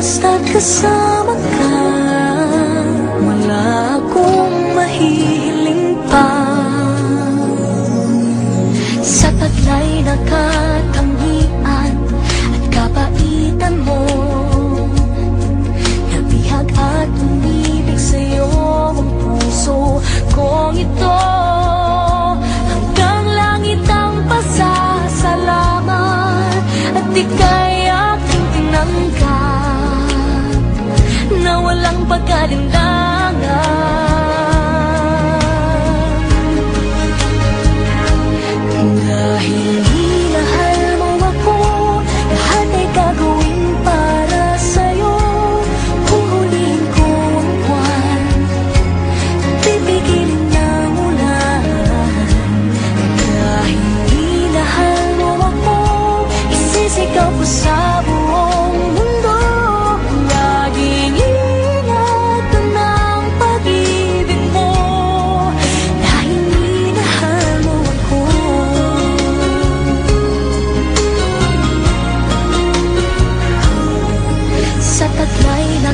basta't kasama ka, wala akong mahihiling pa. Sa taglay na katangian at kapaitan mo, nabihag at umibig sa'yo ang puso kong ito. Hanggang langit ang pasasalamat at ika'y aking tinanggap na walang pagkalinlangan. Dahil minahal mo ako, lahat ay gagawin para sa'yo. Huhulihin ko ang buwan, pipigilin ng ulan. Dahil minahal mo ako, isisigaw ko sa buong mundo. Laging ingatan ng pag-ibig mo, dahil minahal mo ako. Sa taglay na